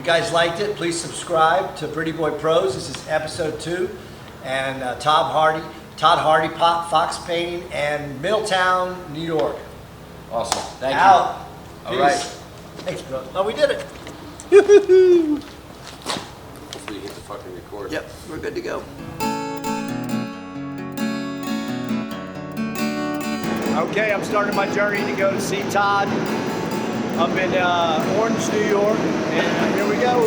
guys liked it, please subscribe to Pretty Boy Pros. This is episode 2. And Todd Hardy, Fox Painting, and Middletown, New York. Awesome. Thank you. Out. All right. Thanks, bro. Oh, we did it. Hopefully you hit the fucking record. Yep, we're good to go. Okay, I'm starting my journey to go to see Todd up in Orange, New York, and here we go.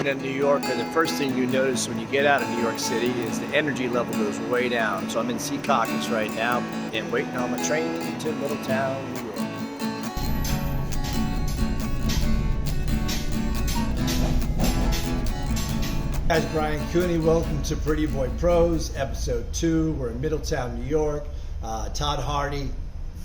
In New York, the first thing you notice when you get out of New York City is the energy level goes way down. So I'm in Secaucus right now and waiting on my train to Middletown, New York. Guys, Brian Cooney, welcome to Pretty Boy Pros, episode 2. We're in Middletown, New York. Todd Hardy,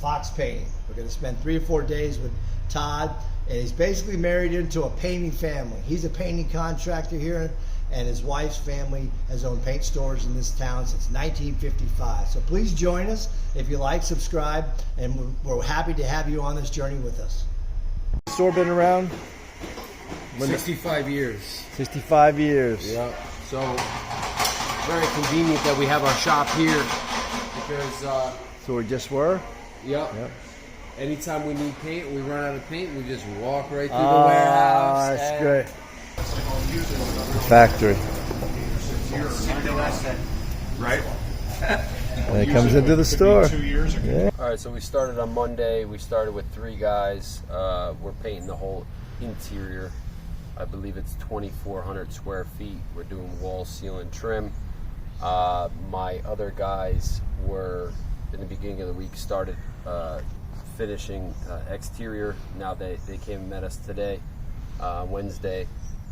Fox Painting. We're going to spend 3 or 4 days with Todd, and he's basically married into a painting family. He's a painting contractor here, and his wife's family has owned paint stores in this town since 1955. So please join us. If you like, subscribe, and we're happy to have you on this journey with us. Store been around? 65 years. 65 years. Yeah. So very convenient that we have our shop here because. So we just were? Yep. Anytime we need paint, we run out of paint, we just walk right through the warehouse. That's great. Factory. Right. And it comes into the store. 2 years ago. Yeah. All right, so we started on Monday. We started with 3 guys. We're painting the whole interior. I believe it's 2,400 square feet. We're doing wall, ceiling, trim. My other guys were, in the beginning of the week, started finishing exterior. Now they came and met us today, Wednesday,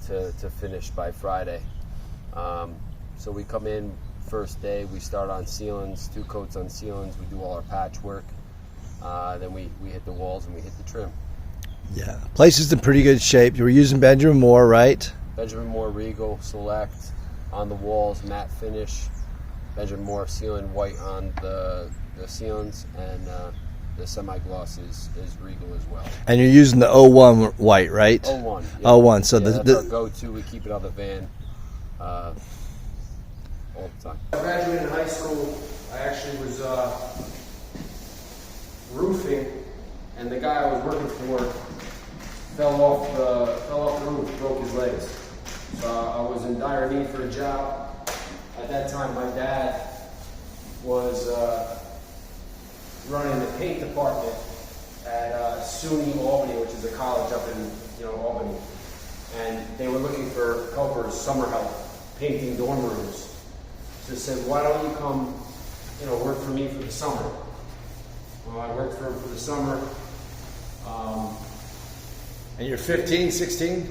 to finish by Friday. So we come in first day, we start on ceilings, 2 coats on ceilings, we do all our patchwork, then we hit the walls and we hit the trim. Yeah, place is in pretty good shape. You were using Benjamin Moore, right? Benjamin Moore Regal Select on the walls, matte finish. Benjamin Moore ceiling white on the ceilings, and the semi-gloss is Regal as well. And you're using the 01 white, right? 01. Yeah. 01. So that's our go-to. We keep it on the van all the time. I graduated high school. I actually was roofing, and the guy I was working for fell off the roof, broke his legs. So I was in dire need for a job. At that time, my dad was running the paint department at SUNY Albany, which is a college up in Albany, and they were looking for helpers, summer help, painting dorm rooms. So I said, "Why don't you come, work for me for the summer?" Well, I worked for him for the summer. And you're 15, 16?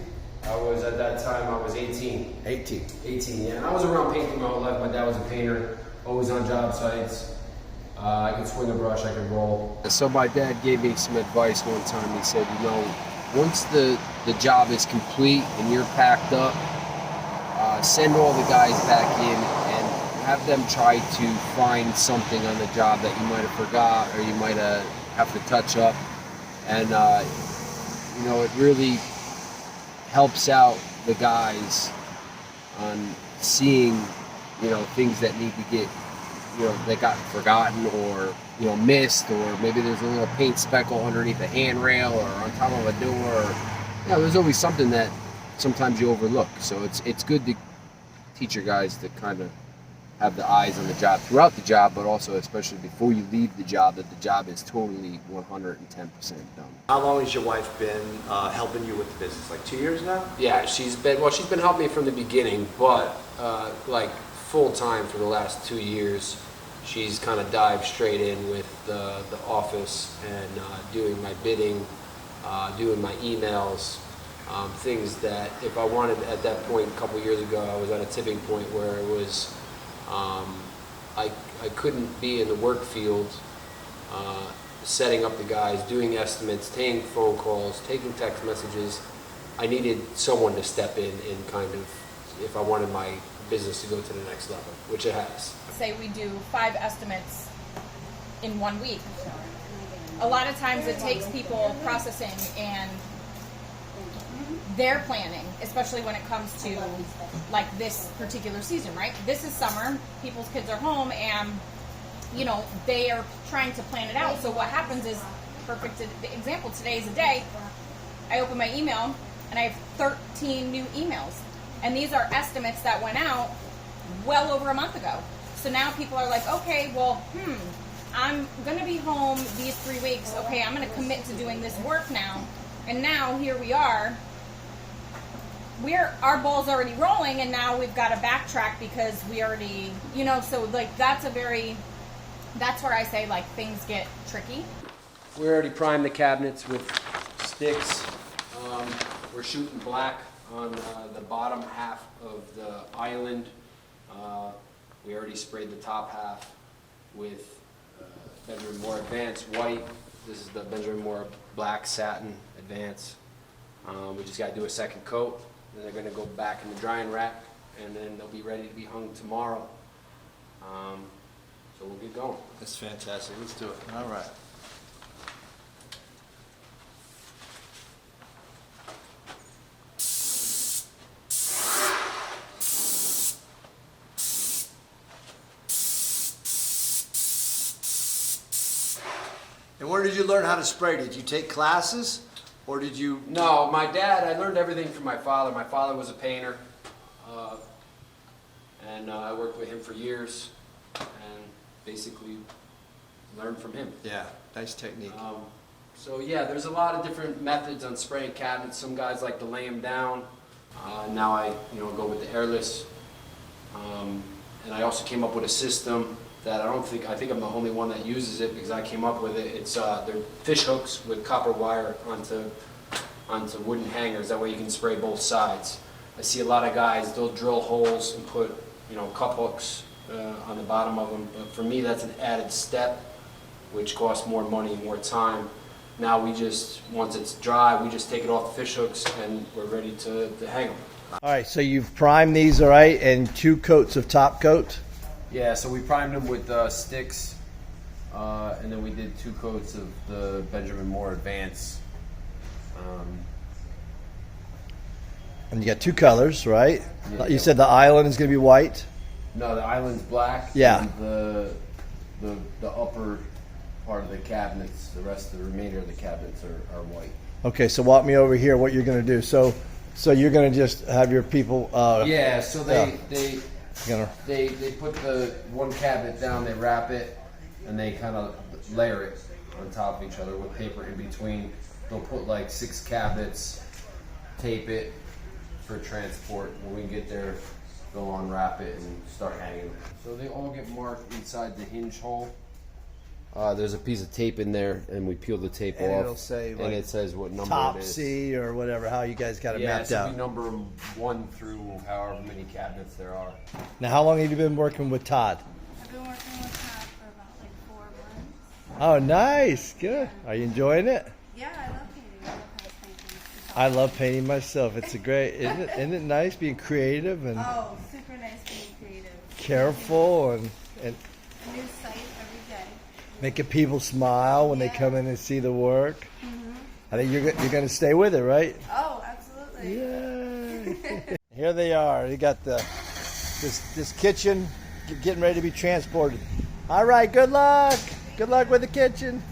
I was at that time. I was 18. 18. 18, yeah. And I was around painting my whole life. My dad was a painter, always on job sites. I could swing a brush, I could roll. So my dad gave me some advice one time. He said, once the job is complete and you're packed up, send all the guys back in and have them try to find something on the job that you might have forgot or you might have to touch up. And, it really helps out the guys on seeing, things that need to get, that got forgotten or, missed, or maybe there's a little paint speckle underneath a handrail or on top of a door. Or, there's always something that sometimes you overlook. So it's good to teach your guys to kind of have the eyes on the job throughout the job, but also especially before you leave the job, that the job is totally 110% done. How long has your wife been helping you with the business? Like 2 years now? Yeah, she's been helping me from the beginning, but like full time for the last 2 years. She's kind of dived straight in with the office and doing my bidding, doing my emails, things that if I wanted at that point a couple years ago, I was at a tipping point where it was I couldn't be in the work field setting up the guys, doing estimates, taking phone calls, taking text messages. I needed someone to step in and kind of, if I wanted my business to go to the next level, which it has. Say we do 5 estimates in 1 week. A lot of times it takes people processing and their planning, especially when it comes to like this particular season, right? This is summer, people's kids are home, and you know, they are trying to plan it out. So what happens is, perfect example, today is a day, I open my email and I have 13 new emails. And these are estimates that went out well over a month ago. So now people are like, okay, well, I'm going to be home these 3 weeks. Okay, I'm going to commit to doing this work now. And now here we are. Our ball's already rolling, and now we've got to backtrack because we already, you know, so like that's where I say like things get tricky. We already primed the cabinets with sticks. We're shooting black on the bottom half of the island. We already sprayed the top half with Benjamin Moore Advance white. This is the Benjamin Moore Black Satin Advance. We just got to do a second coat. Then they're going to go back in the drying rack, and then they'll be ready to be hung tomorrow. So we'll get going. That's fantastic. Let's do it. All right. And where did you learn how to spray? Did you take classes, or did you? No, my dad, I learned everything from my father. My father was a painter, and I worked with him for years, and basically learned from him. Yeah, nice technique. So yeah, there's a lot of different methods on spraying cabinets. Some guys like to lay them down. Now I, go with the airless. And I also came up with a system that I think I'm the only one that uses it because I came up with it. It's they're fish hooks with copper wire onto wooden hangers. That way you can spray both sides. I see a lot of guys, they'll drill holes and put cup hooks on the bottom of them. But for me, that's an added step, which costs more money, more time. Now once it's dry, we just take it off the fish hooks and we're ready to hang them. All right, so you've primed these, all right, and 2 coats of top coat. Yeah, so we primed them with sticks, and then we did 2 coats of the Benjamin Moore Advance. And you got 2 colors, right? Yeah, You said the island is going to be white. No, the island's black. Yeah. And the upper part of the cabinets, the remainder of the cabinets are white. Okay, so walk me over here. What you're going to do? So you're going to just have your people. Yeah. So they put the one cabinet down, they wrap it, and they kind of layer it on top of each other with paper in between. They'll put like 6 cabinets, tape it for transport. When we get there, they'll unwrap it and start hanging them. So they all get marked inside the hinge hole. There's a piece of tape in there, and we peel the tape And off. it'll say, and like, it says what number top it is. C or whatever, how you guys got it mapped so out. we number them 1 through however many cabinets there are. Now, how long have you been working with Todd? I've been working with Todd for about like 4 months. Oh, nice. Good. Are you enjoying it? Yeah, I love painting. I love house painting. I love painting myself. It's isn't it nice being creative and Oh, super nice being creative. careful and A new site every day. making people smile when they come in and see the work. I think you're going to stay with it, right? Oh, absolutely. Yay. Here they are. You got this kitchen getting ready to be transported. All right, good luck. Good luck with the kitchen.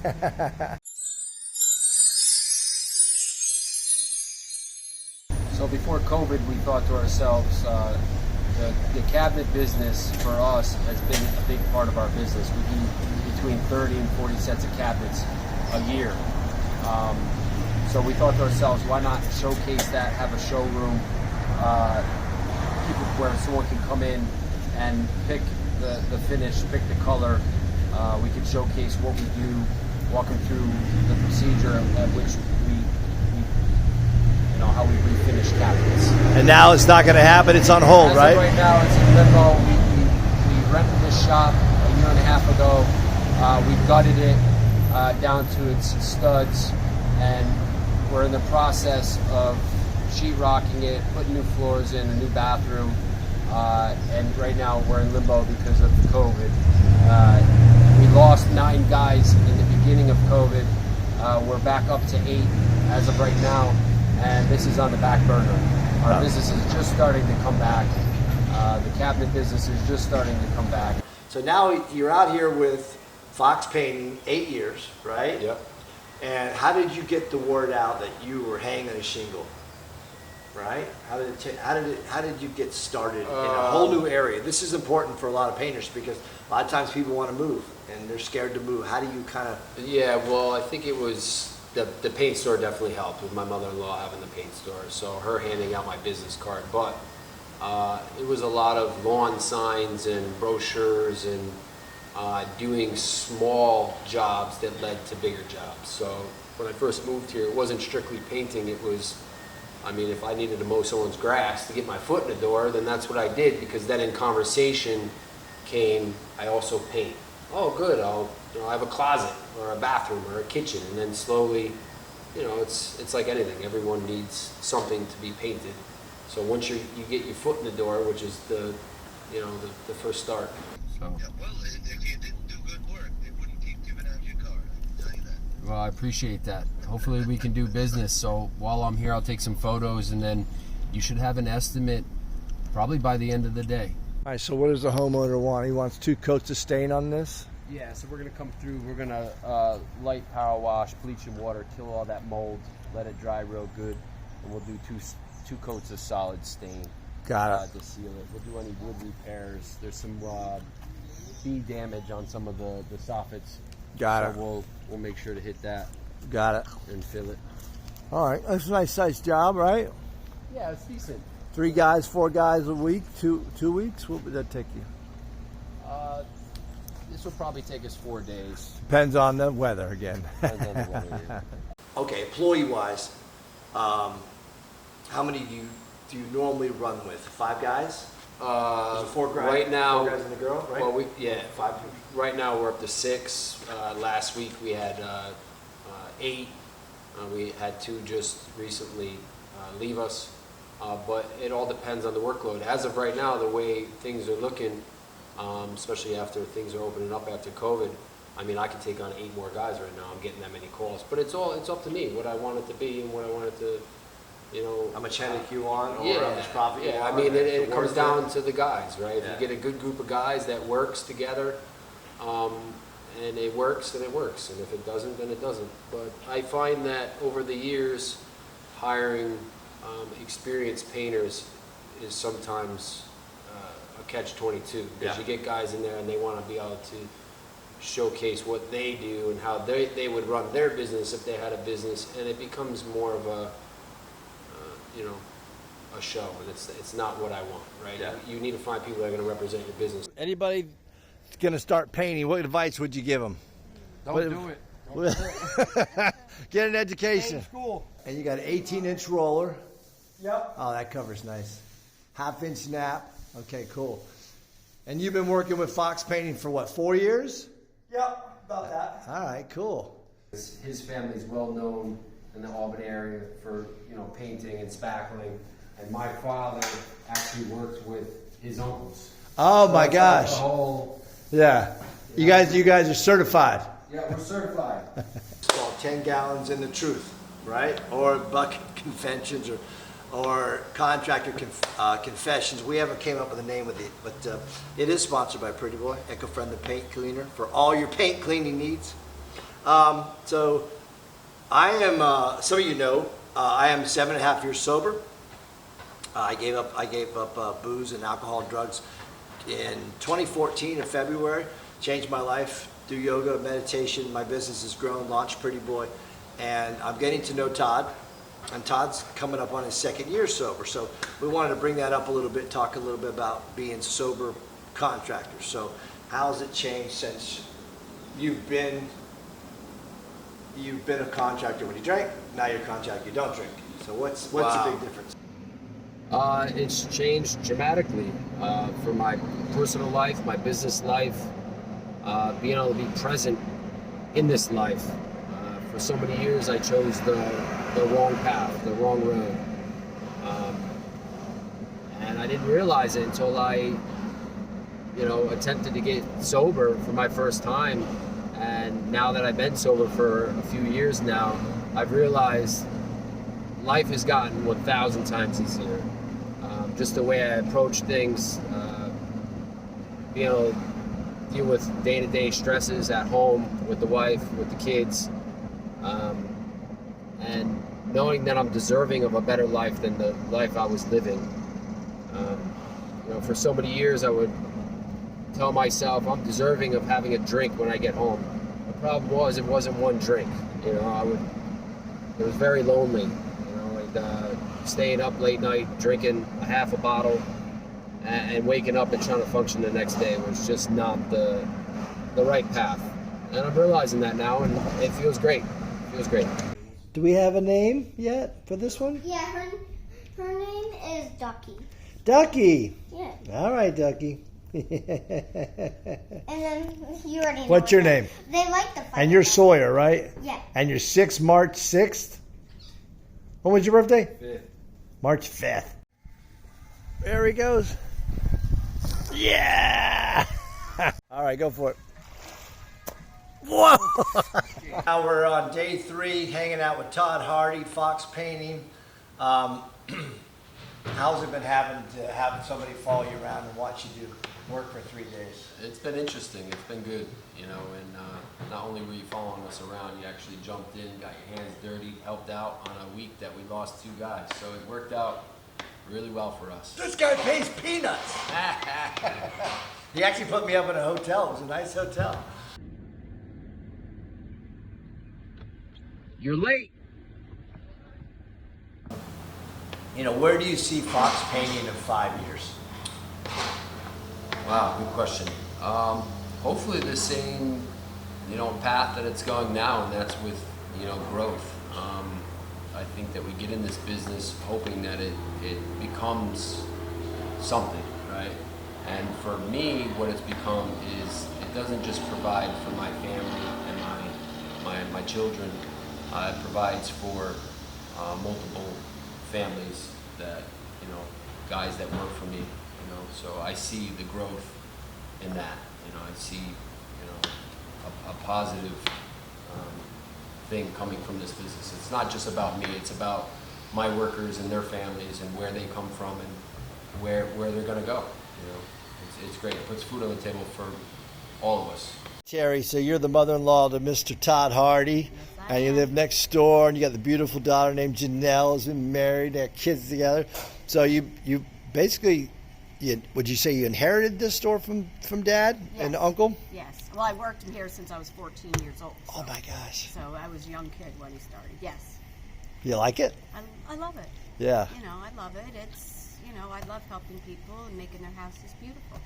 So before COVID, we thought to ourselves, the cabinet business for us has been a big part of our business. We do between 30 and 40 sets of cabinets a year. So we thought to ourselves, why not showcase that, have a showroom, where someone can come in and pick the finish, pick the color. We could showcase what we do, walk them through the procedure at which how we refinish cabinets. And now it's not going to happen. It's on hold, right? Right now it's in limbo. We rented this shop a year and a half ago. We gutted it down to its studs, and we're in the process of sheetrocking it, putting new floors in, a new bathroom, and right now we're in limbo because of COVID. We lost 9 guys in the beginning of COVID. We're back up to 8 as of right now. and this is on the back burner. Our business is just starting to come back. The cabinet business is just starting to come back. So now you're out here with Fox Painting, 8 years, right? Yep. And how did you get the word out that you were hanging a shingle? Right? How did you get started in a whole new area? This is important for a lot of painters because a lot of times people want to move and they're scared to move. How do you kind of? Yeah, well, I think it was the paint store definitely helped with my mother-in-law having the paint store, so her handing out my business card. But it was a lot of lawn signs and brochures and doing small jobs that led to bigger jobs. So when I first moved here, it wasn't strictly painting. It was, I mean, if I needed to mow someone's grass to get my foot in the door, then that's what I did, because then in conversation came, I also paint. Oh, good, I have a closet or a bathroom or a kitchen, and then slowly, it's like anything. Everyone needs something to be painted. So once you get your foot in the door, which is the first start. So. Yeah, well, if you didn't do good work, they wouldn't keep giving out your card. I'll tell you that. Well, I appreciate that. Hopefully we can do business. So while I'm here, I'll take some photos, and then you should have an estimate probably by the end of the day. All right, so what does the homeowner want? He wants 2 coats of stain on this? Yeah, so we're going to come through. We're going to light power wash, bleach and water, kill all that mold, let it dry real good, and we'll do two coats of solid stain. Got it. To seal it. We'll do any wood repairs. There's some bee damage on some of the soffits. Got it. So we'll make sure to hit that. Got it. And fill it. All right, that's a nice sized job, right? Yeah, it's decent. 3 guys, 4 guys a week, 2 weeks. What would that take you? This will probably take us 4 days. Depends on the weather again. Depends on the weather. Yeah. Okay, employee-wise, how many do you normally run with? 5 guys? Is it 4 guys? Right now, 4 guys and a girl, right? Well, 5. Right now we're up to 6. Last week we had 8. We had 2 just recently leave us. But it all depends on the workload. As of right now, the way things are looking, especially after things are opening up after COVID, I mean, I could take on 8 more guys right now. I'm getting that many calls. But it's up to me, what I want it to be and what I want it to, How much headache you want, or yeah, how much profit you yeah. want? I mean, it comes worth down to the guys, right? Yeah. If you get a good group of guys that works together, and it works, then it works. And if it doesn't, then it doesn't. But I find that over the years, hiring experienced painters is sometimes a catch-22, because you get guys in there and they want to be able to showcase what they do and how they would run their business if they had a business, and it becomes more of a show, and it's not what I want, right? Yeah. You need to find people that are going to represent your business. Anybody going to start painting, what advice would you give them? Don't do it. Get an education. School. And you got an 18-inch roller. Yep. Oh, that cover's nice. 1/2-inch nap. Okay, cool. And you've been working with Fox Painting for what, 4 years? Yep, about that. All right, cool. His family's well known in the Albany area for painting and spackling, and my father actually worked with his uncles. Oh So my it's gosh. like the whole, Yeah. You guys are certified. yeah, we're certified. It's called 10 gallons in the truth, right? Or bucket confessions, or contractor confessions. We haven't came up with a name with it, but it is sponsored by Pretty Boy, eco-friendly paint cleaner for all your paint cleaning needs. So I am, some of you know, I am 7.5 years sober. I gave up booze and alcohol and drugs in 2014 in February. Changed my life, do yoga, meditation. My business has grown, launched Pretty Boy, and I'm getting to know Todd. And Todd's coming up on his 2nd year sober. So we wanted to bring that up a little bit, talk a little bit about being sober contractors. So how's it changed since you've been a contractor when you drank, now you're a contractor you don't drink. So what's the big difference? It's changed dramatically for my personal life, my business life, being able to be present in this life. For so many years, I chose the wrong path, the wrong road. And I didn't realize it until I, attempted to get sober for my first time. And now that I've been sober for a few years now, I've realized life has gotten 1,000 times easier. Just the way I approach things, being able to deal with day-to-day stresses at home with the wife, with the kids, and knowing that I'm deserving of a better life than the life I was living. For so many years I would tell myself I'm deserving of having a drink when I get home. The problem was it wasn't one drink. It was very lonely. Staying up late night, drinking a half a bottle, and waking up and trying to function the next day was just not the right path. And I'm realizing that now, and it feels great. It feels great. Do we have a name yet for this one? Yeah, her name is Ducky. Ducky. Yeah. All right, Ducky. And then you already know. What's your name? They like the fight. And you're Sawyer, right? Yeah. And you're March 6th? When was your birthday? 5th. March 5th. There he goes. Yeah! All right, go for it. Whoa! Now we're on day 3, hanging out with Todd Hardy, Fox Painting. How's it been having to have somebody follow you around and watch you do work for 3 days? It's been interesting. It's been good, and not only were you following us around, you actually jumped in, got your hands dirty, helped out on a week that we lost 2 guys. So it worked out really well for us. This guy pays peanuts. He actually put me up in a hotel. It was a nice hotel. You're late. Where do you see Fox Painting in 5 years? Wow, good question. Hopefully the same, path that it's going now, and that's with, growth. I think that we get in this business hoping that it becomes something, right? And for me, what it's become is it doesn't just provide for my family and my children. It provides for multiple families that, guys that work for me, so I see the growth in that. I see, a positive thing coming from this business. It's not just about me, it's about my workers and their families and where they come from and where they're gonna go. It's great. It puts food on the table for all of us. Terry, so you're the mother-in-law to Mr. Todd Hardy, and you live next door, and you got the beautiful daughter named Janelle, who's been married, they have kids together. So you basically, would you say you inherited this store from Dad and Uncle? Yes. Well, I worked in here since I was 14 years old. So, Oh my gosh. So I was a young kid when he started. Yes. You like it? I love it. Yeah. I love it. It's, I love helping people and making their houses beautiful.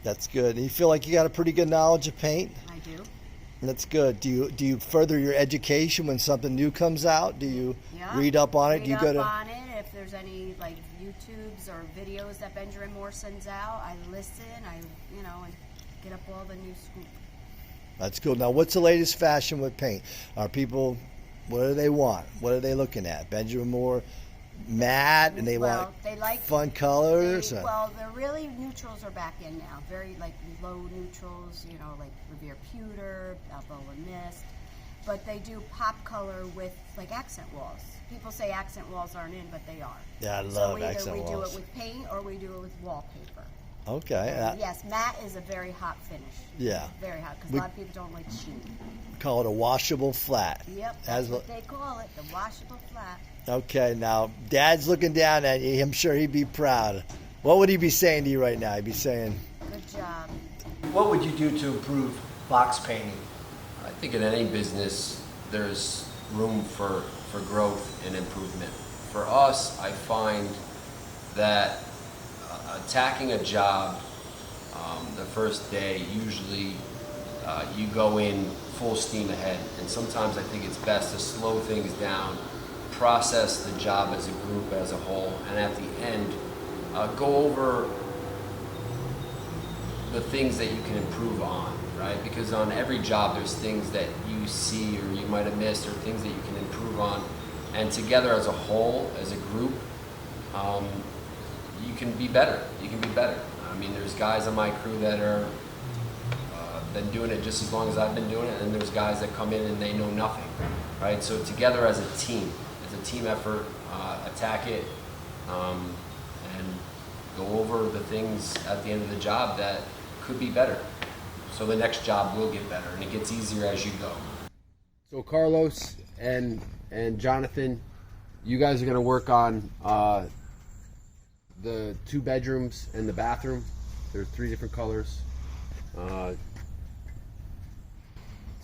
That's good. And you feel like you got a pretty good knowledge of paint? I do. That's good. Do you further your education when something new comes out? Do you read up on it? Do you go to on it? If there's any like YouTubes or videos that Benjamin Moore sends out, I listen. And get up all the new scoop. That's cool. Now, what's the latest fashion with paint? Are people, what do they want? What are they looking at? Benjamin Moore matte, and they like fun colors? The really neutrals are back in now. Very like low neutrals, like Revere Pewter, Balboa Mist. But they do pop color with like accent walls. People say accent walls aren't in, but they are. Yeah, I love So accent either we walls. do it with paint or we do it with wallpaper. Okay. Yes, matte is a very hot finish. Yeah. Very hot, because a lot of people don't like sheen. Call it a washable flat. Yep, that's what they call it, the washable flat. Okay, now, Dad's looking down at you. I'm sure he'd be proud. What would he be saying to you right now? He'd be saying, good job. What would you do to improve box painting? I think in any business, there's room for growth and improvement. For us, I find that attacking a job the first day, usually you go in full steam ahead. And sometimes I think it's best to slow things down, process the job as a group, as a whole, and at the end, go over the things that you can improve on, right? Because on every job, there's things that you see or you might have missed or things that you can improve on. And together as a whole, as a group, you can be better. You can be better. I mean, there's guys on my crew that are been doing it just as long as I've been doing it, and there's guys that come in and they know nothing, right? So together as a team effort, attack it, and go over the things at the end of the job that could be better. So the next job will get better, and it gets easier as you go. So Carlos and Jonathan, you guys are going to work on the 2 bedrooms and the bathroom. There's 3 different colors.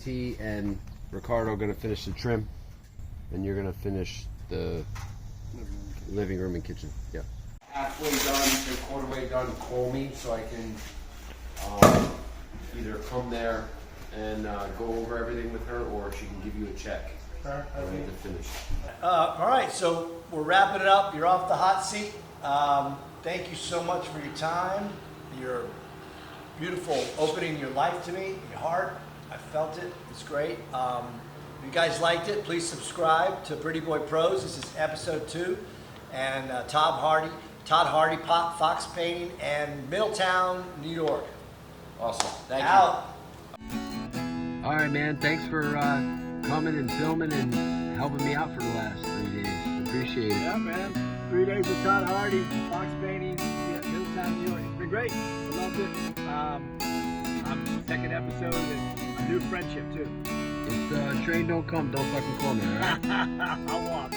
T and Ricardo are going to finish the trim, and you're going to finish the living room and kitchen. Yeah. Halfway done to quarter way done, call me so I can either come there and go over everything with her, or she can give you a check ready to finish. All right, so we're wrapping it up. You're off the hot seat. Thank you so much for your time, your beautiful opening your life to me, your heart. I felt it. It's great. If you guys liked it, please subscribe to Pretty Boy Pros. This is episode 2. And Todd Hardy, Fox Painting, and Middletown, New York. Awesome. Thank you. Out. All right, man. Thanks for coming and filming and helping me out for the last 3 days. Appreciate it. Yeah, man. 3 days with Todd Hardy, Fox Painting, Middletown, New York. It's been great. I loved it. I'm second episode and a new friendship too. If the train don't come, don't fucking call me, all right? I'll walk.